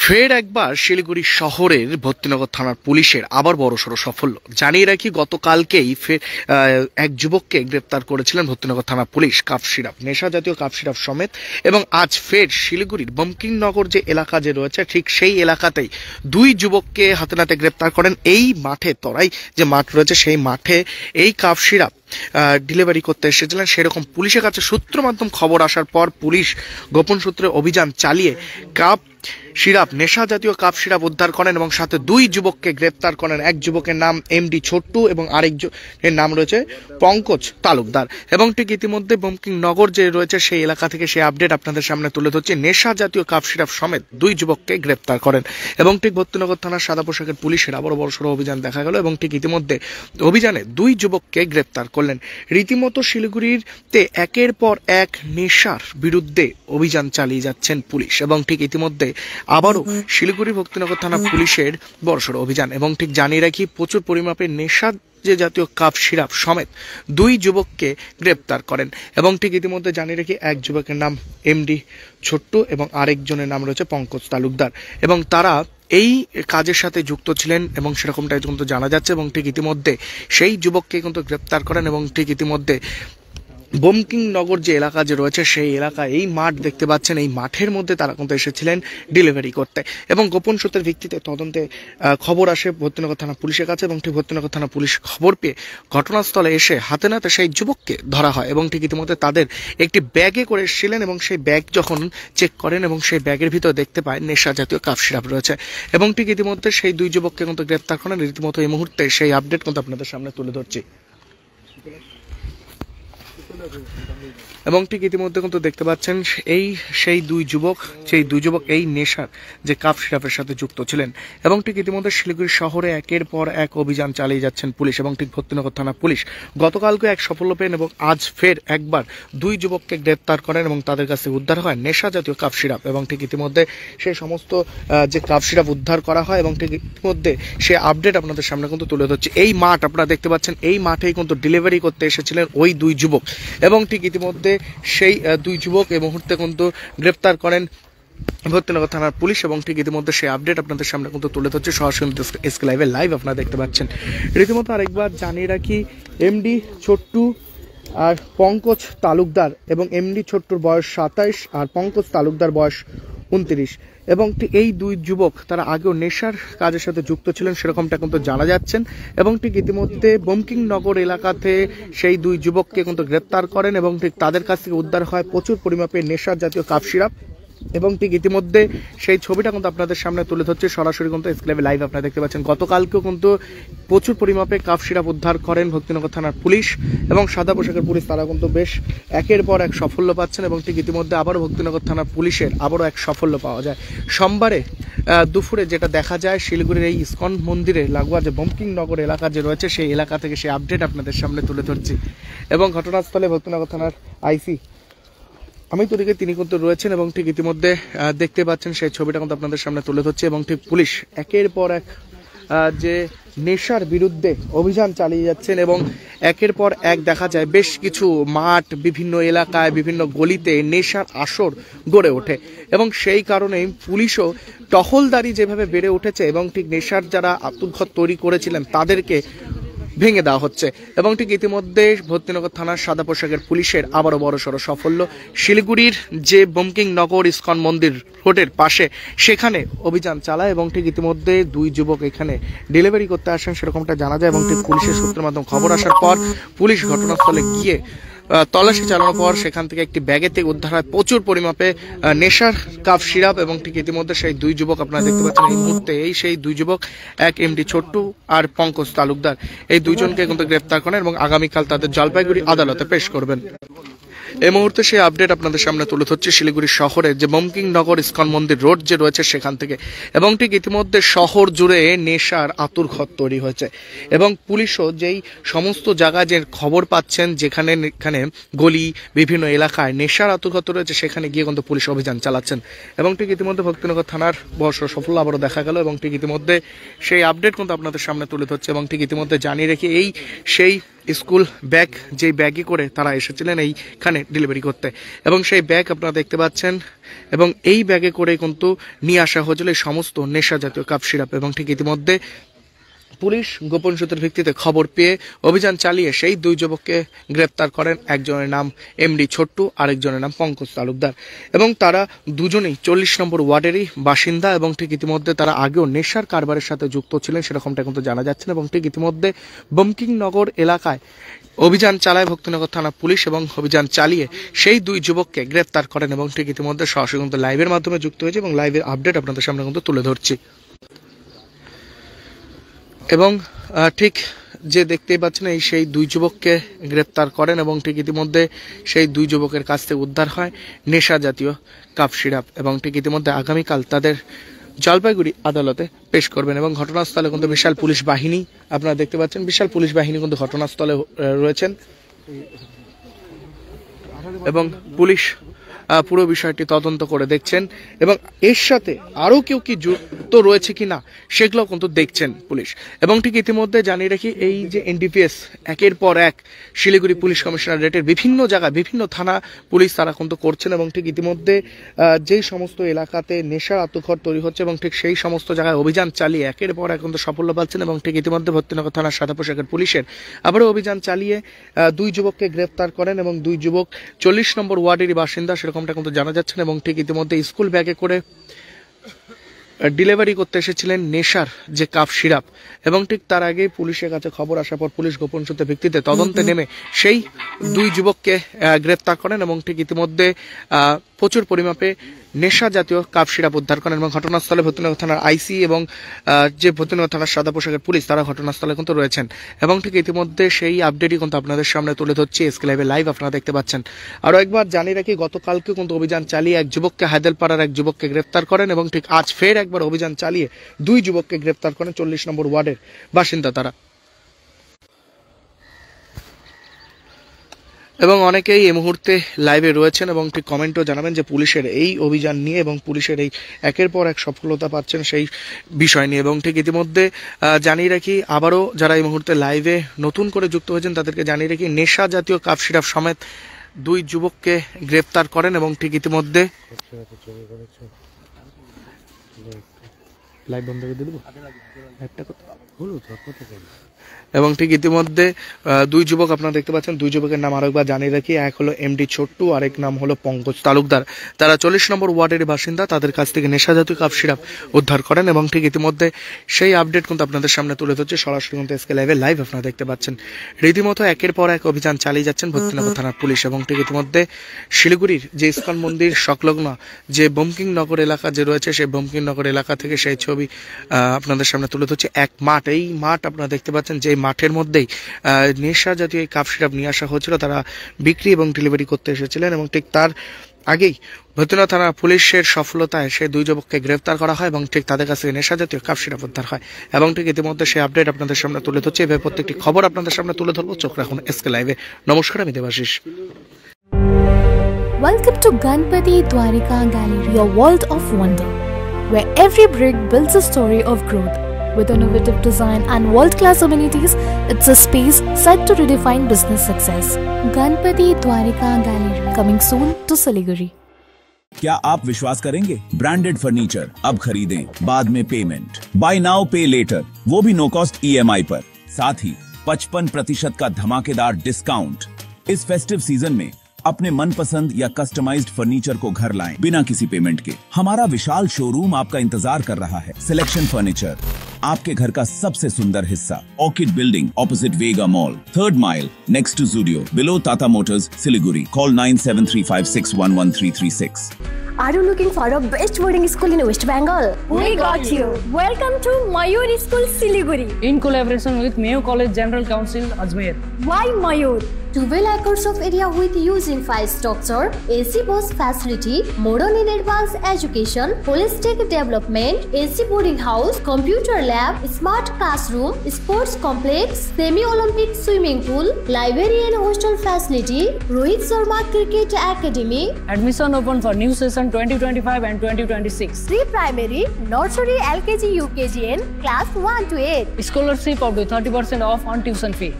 ফের একবার শিলিগুড়ি শহরের ভর্তিনগর থানার পুলিশের আবার বড়সড় সাফল্য। জানিয়ে রাখি, গতকালকেই ফের এক যুবককে গ্রেপ্তার করেছিলেন ভর্তিনগর থানা পুলিশ কাপ সিরাপ, নেশা জাতীয় কাপ সিরাপ সমেত। এবং আজ ফের শিলিগুড়ির বঙ্কিমনগর যে এলাকা যে রয়েছে, ঠিক সেই এলাকাতেই দুই যুবককে হাতে নাতে গ্রেপ্তার করেন। এই মাঠে তরাই যে মাঠ রয়েছে, সেই মাঠে এই কাপ সিরাপ ডেলিভারি করতে এসেছিলেন। সেরকম পুলিশের কাছে সূত্র মাধ্যম খবর আসার পর পুলিশ গোপন সূত্রে অভিযান চালিয়ে কাপ সিরাপ, নেশা জাতীয় কাপ সিরাপ উদ্ধার করেন এবং সাথে দুই যুবককে গ্রেপ্তার করেন। এক যুবকের নাম এমডি ছোট্টু এবং আরেকজনের নাম রয়েছে পঙ্কজ তালুকদার। এবং ঠিক ইতিমধ্যে বঙ্কিমনগর যে রয়েছে সেই এলাকা থেকে সেই আপডেট আপনাদের সামনে তুলে ধরছে। নেশা জাতীয় কাপ সিরাপ সমেত দুই যুবককে গ্রেপ্তার করেন এবং ঠিক ভর্তিনগর থানার সাদা পোশাকের পুলিশের আবারও বড়সড় অভিযান দেখা গেল এবং ঠিক ইতিমধ্যে অভিযানে দুই যুবককে গ্রেপ্তার করলেন। রীতিমতো শিলিগুড়িতে একের পর এক নেশার বিরুদ্ধে অভিযান চালিয়ে যাচ্ছেন পুলিশ এবং ঠিক ইতিমধ্যে আবারও শিলিগুড়ি ভর্তিনগর থানা পুলিশের বড়সড় অভিযান। এবং ঠিক জানিয়ে রাখি, প্রচুর পরিমাপে নেশা যে জাতীয় কাপ সিরাপ সমেত দুই যুবককে গ্রেপ্তার করেন এবং ঠিক ইতিমধ্যে জানিয়ে রাখি, এক যুবকের নাম এমডি ছোট্টু এবং আরেকজনের নাম রয়েছে পঙ্কজ তালুকদার এবং তারা এই কাজের সাথে যুক্ত ছিলেন এবং সেরকমটাই কিন্তু জানা যাচ্ছে। এবং ঠিক ইতিমধ্যে সেই যুবককে কিন্তু গ্রেপ্তার করেন এবং ঠিক ইতিমধ্যে বঙ্কিমনগর যে এলাকা যে রয়েছে সেই এলাকায় এই মাঠ দেখতে পাচ্ছেন, এই মাঠের মধ্যে তারা কিন্তু এসেছিলেন ডেলিভারি করতে এবং গোপন সূত্রের ভিত্তিতে তদন্তে খবর আসে ভর্তিনগর থানা পুলিশের কাছে এবং ঠিক ভর্তিনগর থানা পুলিশ খবর পেয়ে ঘটনাস্থলে এসে হাতে নাতে সেই যুবককে ধরা হয় এবং ঠিক ইতিমধ্যে তাদের একটি ব্যাগে করে এসেছিলেন এবং সেই ব্যাগ যখন চেক করেন এবং সেই ব্যাগের ভিতরে দেখতে পায় নেশা জাতীয় কাপ সিরাপ রয়েছে এবং ঠিক ইতিমধ্যে সেই দুই যুবককে কিন্তু গ্রেপ্তার করেন। রীতিমতো এই মুহূর্তে সেই আপডেট কিন্তু আপনাদের সামনে তুলে ধরছি এবং ঠিক ইতিমধ্যে কিন্তু দেখতে পাচ্ছেন সেই দুই যুবক এই নেশার যে কাপ সিরাপের সাথে যুক্ত ছিলেন এবং ঠিক ইতিমধ্যে শিলিগুড়ি শহরে একের পর এক অভিযান চালিয়ে যাচ্ছেন পুলিশ এবং ঠিক ভর্তিনগর থানা পুলিশ গতকালকে এক সাফল্য পেন এবং আজ ফের একবার দুই যুবককে গ্রেপ্তার করেন এবং তাদের কাছে উদ্ধার হয় নেশা জাতীয় কাপ সিরাপ এবং ঠিক ইতিমধ্যে সেই সমস্ত যে কাপ সিরাপ উদ্ধার করা হয় এবং ঠিক ইতিমধ্যে সে আপডেট আপনাদের সামনে কিন্তু তুলে ধরছে। এই মাঠ আপনারা দেখতে পাচ্ছেন, এই মাঠেই কিন্তু ডেলিভারি করতে এসেছিলেন ওই দুই যুবক এবং ঠিক ইতিমধ্যে সেই দুই যুবক এই মুহূর্তে কিন্তু গ্রেপ্তার করেন ভর্তিনগর থানার পুলিশ এবং ঠিক ইতিমধ্যে সেই আপডেট আপনাদের সামনে কিন্তু তুলে ধরছে সরাসরি এসকে লাইভে লাইভ আপনারা দেখতে পাচ্ছেন। রীতিমতো আরেকবার জানিয়ে রাখি, এমডি ছোট্টু আর পঙ্কজ তালুকদার এবং এমডি ছোট্টুর বয়স 27 আর পঙ্কজ তালুকদার বয়স 29 এবং ঠিক এই দুই যুবক তারা আগেও নেশার কাজের সাথে যুক্ত ছিলেন সেরকমটা কিন্তু জানা যাচ্ছেন এবং ঠিক ইতিমধ্যে বঙ্কিমনগর এলাকাতে সেই দুই যুবককে কিন্তু গ্রেপ্তার করেন এবং ঠিক তাদের কাছ থেকে উদ্ধার হয় প্রচুর পরিমাপে নেশার জাতীয় কাপ সিরাপ এবং ঠিক ইতিমধ্যে সেই ছবিটা কিন্তু আপনাদের সামনে তুলে ধরছে সরাসরি কিন্তু এসক্লেভে লাইভ আপনারা দেখতে পাচ্ছেন। গতকালকেও কিন্তু প্রচুর পরিমাপে কাপ সিরাপ উদ্ধার করেন ভর্তিনগর থানার পুলিশ এবং সাদা পোশাকের পুলিশ, তারা কিন্তু বেশ একের পর এক সাফল্য পাচ্ছেন এবং ঠিক ইতিমধ্যে আবারও ভর্তিনগর থানার পুলিশের আবারও এক সাফল্য পাওয়া যায়। সোমবারে দুপুরে যেটা দেখা যায়, শিলিগুড়ির এই ইসকন মন্দিরে লাগোয়া যে বঙ্কিমনগর এলাকা যে রয়েছে সেই এলাকা থেকে সেই আপডেট আপনাদের সামনে তুলে ধরছি এবং ঘটনাস্থলে ভর্তিনগর থানার আইসি আমি তরিকে তিনি কিন্তু রয়েছেন এবং ঠিক ইতিমধ্যে দেখতে পাচ্ছেন সেই ছবিটা কিন্তু আপনাদের সামনে তুলে ধরছে এবং ঠিক পুলিশ একের পর এক যে নেশার বিরুদ্ধে অভিযান চালিয়ে যাচ্ছেন এবং একের পর এক দেখা যায় বেশ কিছু মাঠ, বিভিন্ন এলাকায়, বিভিন্ন গলিতে নেশার আসর গড়ে ওঠে এবং সেই কারণেই পুলিশও টহলদারি যেভাবে বেড়ে উঠেছে এবং ঠিক নেশার যারা আত্মঘাত তৈরি করেছিলেন তাদেরকে ভেঙে দেওয়া হচ্ছে এবং ঠিক ইতিমধ্যে ভর্তিনগর থানার সাদা পোশাকের পুলিশের আবারও বড়সড় সাফল্য। শিলিগুড়ির যে বঙ্কিমনগর ইসকন মন্দির রোডের পাশে সেখানে অভিযান চালায় এবং ঠিক ইতিমধ্যে দুই যুবক এখানে ডেলিভারি করতে আসেন সেরকমটা জানা যায় এবং ঠিক পুলিশের সূত্রের মাধ্যমে খবর আসার পর পুলিশ ঘটনাস্থলে গিয়ে তল্লাশি চালানোর পর সেখান থেকে একটি ব্যাগে থেকে উদ্ধার হয় প্রচুর পরিমাপে নেশার কাপ সিরাপ এবং ঠিক ইতিমধ্যে সেই দুই যুবক আপনারা দেখতে পাচ্ছেন এই মুহূর্তে সেই দুই যুবক, এক এমডি ছোট্টু আর পঙ্কজ তালুকদার, এই দুইজনকে কিন্তু গ্রেপ্তার করেন এবং আগামীকাল তাদের জলপাইগুড়ি আদালতে পেশ করবেন। এই মুহূর্তে সেই আপডেট আপনাদের সামনে তুলে ধরছে শিলিগুড়ি শহরে যে বঙ্কিমনগর ইসকন মন্দির রোড যে রয়েছে সেখান থেকে এবং ঠিক ইতিমধ্যে শহর জুড়ে নেশার আতুরঘর তৈরি হয়েছে এবং পুলিশও যেই সমস্ত জায়গায় যে খবর পাচ্ছেন যেখানে গলি, বিভিন্ন এলাকায় নেশার আতুরঘর রয়েছে সেখানে গিয়ে কিন্তু পুলিশ অভিযান চালাচ্ছেন এবং ঠিক ইতিমধ্যে ভর্তিনগর থানার বড়সড় সাফল্য আবারও দেখা গেল এবং ঠিক ইতিমধ্যে সেই আপডেট কিন্তু আপনাদের সামনে তুলে ধরছে এবং ঠিক ইতিমধ্যে জানিয়ে রেখে সেই স্কুল ব্যাগ, যেই ব্যাগে করে তারা এসেছিলেন এইখানে ডেলিভারি করতে, এবং সেই ব্যাগ আপনারা দেখতে পাচ্ছেন, এবং এই ব্যাগে করে কিন্তু নিয়ে আসা হয়েছিল এই সমস্ত নেশা জাতীয় কাপ সিরাপ। এবং ঠিক ইতিমধ্যে পুলিশ গোপন সূত্রের ভিত্তিতে খবর পেয়ে অভিযান চালিয়ে সেই দুই যুবককে গ্রেপ্তার করেন। একজনের নাম এমডি ছোট্টু, আরেকজনের নাম পঙ্কজ তালুকদার, এবং তারা দুজনেই 40 নম্বর ওয়ার্ডেরই বাসিন্দা, এবং ঠিক ইতিমধ্যে তারা আগেও নেশার কারবারের সাথে যুক্ত ছিলেন সেরকমটা কিন্তু জানা যাচ্ছে না। এবং ঠিক ইতিমধ্যে বঙ্কিমনগর এলাকায় অভিযান চালায় ভক্তিনগর থানা পুলিশ, এবং অভিযান চালিয়ে সেই দুই যুবককে গ্রেপ্তার করেন। এবং ঠিক ইতিমধ্যে সরাসরি কিন্তু লাইভের মাধ্যমে যুক্ত হয়েছে, এবং লাইভের আপডেট আপনাদের সামনে কিন্তু তুলে ধরছি। এবং ঠিক যে দেখতেই পাচ্ছেন এই সেই দুই যুবককে গ্রেপ্তার করেন, এবং ঠিক ইতিমধ্যে সেই দুই যুবকের কাছ থেকে উদ্ধার হয় নেশা জাতীয় কাপ সিরাপ, এবং ঠিক ইতিমধ্যে আগামীকাল তাদের জলপাইগুড়ি আদালতে পেশ করবেন। এবং ঘটনাস্থলে কিন্তু বিশাল পুলিশ বাহিনী আপনারা দেখতে পাচ্ছেন, বিশাল পুলিশ বাহিনী কিন্তু ঘটনাস্থলে রয়েছেন, এবং পুলিশ পুরো বিষয়টি তদন্ত করে দেখছেন, এবং এর সাথে আরও কেউ কি যুক্ত রয়েছে কিনা সেগুলো কিন্তু দেখছেন পুলিশ। এবং ঠিক ইতিমধ্যে জানিয়ে রাখি, এই যে এনডিপিএস একের পর এক শিলিগুড়ি পুলিশ কমিশনারেটের বিভিন্ন জায়গায় বিভিন্ন থানা পুলিশ তারা কিন্তু করছেন, এবং ঠিক ইতিমধ্যে যেই সমস্ত এলাকাতে নেশার আত্মঘর তৈরি হচ্ছে, এবং ঠিক সেই সমস্ত জায়গায় অভিযান চালিয়ে একের পর এক কিন্তু সাফল্য পাচ্ছেন। এবং ঠিক ইতিমধ্যে ভক্তিনগর থানার সাদা পোশাকের পুলিশের আবারও অভিযান চালিয়ে দুই যুবককে গ্রেপ্তার করেন, এবং দুই যুবক 40 নম্বর ওয়ার্ডেরই বাসিন্দা সেরকমটা কিন্তু জানা যাচ্ছে না। এবং ঠিক ইতিমধ্যে স্কুল ব্যাগে করে ডেলিভারি করতে এসেছিলেন নেশার যে কাপ সিরাপ, এবং ঠিক তার আগে পুলিশের কাছে খবর আসার পর পুলিশ গোপন সূত্রের ভিত্তিতে তদন্তে নেমে সেই দুই যুবককে গ্রেপ্তার করেন, এবং ঠিক ইতিমধ্যে প্রচুর পরিমাপে নেশা জাতীয় কাপ সিরাপ উদ্ধার করেন। এবং ঘটনাস্থলে ভক্তিনগর থানার আইসি এবং যে ভক্তিনগর থানার সাদা পোশাকের পুলিশ তারা ঘটনাস্থলে কিন্তু রয়েছেন, এবং ঠিক ইতিমধ্যে সেই আপডেটই কিন্তু আপনাদের সামনে তুলে ধরছি। এসকে লাইভে লাইভ আপনারা দেখতে পাচ্ছেন। আরও একবার জানিয়ে রাখি, গতকালকে কিন্তু অভিযান চালিয়ে এক যুবককে, হায়দেলপাড়ার এক যুবককে গ্রেপ্তার করেন, এবং ঠিক আজ ফের একবার অভিযান চালিয়ে দুই যুবককে গ্রেপ্তার করেন, 40 নম্বর ওয়ার্ডের বাসিন্দা তারা। এবং অনেকেই এই মুহূর্তে লাইভে রয়েছেন, এবং ঠিক কমেন্টও জানাবেন যে পুলিশের এই অভিযান নিয়ে এবং পুলিশের এই একের পর এক সফলতা পাচ্ছেন সেই বিষয় নিয়ে। এবং ঠিক ইতিমধ্যে জানিয়ে রাখি, আবারও যারা এই মুহূর্তে লাইভে নতুন করে যুক্ত হয়েছেন তাদেরকে জানিয়ে রাখি, নেশা জাতীয় কাপ সিরাপ সমেত দুই যুবককে গ্রেপ্তার করেন, এবং ঠিক ইতিমধ্যে লাইভ বন্ধ করে দেব, এবং ঠিক ইতিমধ্যে দুই যুবক আপনারা দেখতে পাচ্ছেন, দুই যুবকের নাম আরেকবার জানিয়ে রাখি, এক হলো এমডি ছোট্টু, আরেক নাম হলো পঙ্কজ তালুকদার। তারা 40 নম্বর ওয়ার্ডের বাসিন্দা, তাদের কাছ থেকে নেশা জাতীয় কাপ সিরাপ উদ্ধার করেন, এবং ঠিক ইতিমধ্যে সেই আপডেট কিন্তু আপনাদের সামনে তুলে ধরছে সরাসরি কিন্তু এসকে লাইভে লাইভ আপনারা দেখতে পাচ্ছেন। রীতিমতো একের পর এক অভিযান চালিয়ে যাচ্ছেন ভক্তিনগর থানার পুলিশ, এবং ঠিক ইতিমধ্যে শিলিগুড়ির যে ইস্কন মন্দির সংলগ্ন যে বঙ্কিমনগর এলাকা যে রয়েছে, সেই বঙ্কিমনগর এলাকা থেকে সেই ছবি আপনাদের সামনে তুলে ধরছে। এক মাঠ, এই মাঠ আপনারা দেখতে পাচ্ছেন, যে মাঠের মধ্যেই নেশা জাতীয় এই কাপ সিরাপ নিয়ে আসা হয়েছিল, তারা বিক্রি এবং ডেলিভারি করতে এসেছিলেন, এবং ঠিক তার আগেই ভক্তিনগর থানা পুলিশের সফলতায় সেই দুই যুবককে গ্রেফতার করা হয়, এবং ঠিক তাদের কাছে নেশা জাতীয় কাপ সিরাপ উদ্ধার হয়। এবং ঠিক ইতিমধ্যে সেই আপডেট আপনাদের সামনে তুলে ধরছে, এভাবে প্রত্যেকটি খবর আপনাদের সামনে তুলে ধরবো। চোখ রাখুন এসকে লাইভে। নমস্কার, আমি Debashis. Welcome to Ganpati Dwarika Gallery, your world of wonder, where every brick builds a story of growth. With innovative design and world-class amenities, it's a space set to redefine business success. Ganpati Dwarika Gallery, coming soon to Siliguri. क्या आप विश्वास करेंगे? Branded furniture अब खरीदें, बाद में payment, bye now पे letter, वो भी नो कॉस्ट EMI पर, साथ ही 55% का धमाकेदार डिस्काउंट। इस फेस्टिव सीजन में अपने मनपसंद या कस्टमाइज्ड फर्नीचर को घर लाएं बिना किसी पेमेंट के। हमारा विशाल शोरूम आपका इंतजार कर रहा है। सिलेक्शन फर्नीचर, आपके घर का सबसे सुंदर हिस्सा। Orchid building opposite Vega mall, 3rd mile next to Zudio, below Tata Motors, Siliguri. Call 9735611336। Are you looking for a best boarding school in West Bengal? We got you. Welcome to Mayur School, Siliguri. In collaboration with Mayo College General Council, Ajmer. Why Mayur? 12 acres of area with using 5 structure, AC bus facility, modern and advanced education, holistic development, AC boarding house, computer lab, smart classroom, sports complex, semi-Olympic swimming pool, library and hostel facility, Rohit Sharma Cricket Academy. Admission open for new session 2025 and 2026. Pre-primary, nursery, LKG, UKG and class 1 to 8. Scholarship up to 30% off on tuition fee.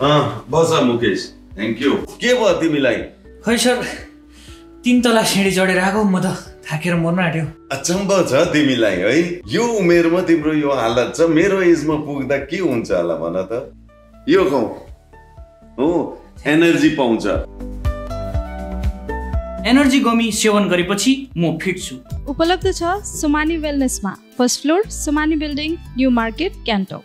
बस Mukesh thank you के भयो तिमीलाई खै sir 3 तला सिँढी चढेर आएको म त थाकेर मर्न आँट्यो अचम्म छ तिमीलाई है यो उमेरमा तिम्रो यो हालत छ मेरो एजमा पुग्दा के हुन्छ होला भन त यो खाऊ हो एनर्जी पाउँछ एनर्जी गमी सेवन गरेपछि म फिट छु उपलब्ध छ Sumani वेलनेसमा first floor Sumani building new market क्यान्टोक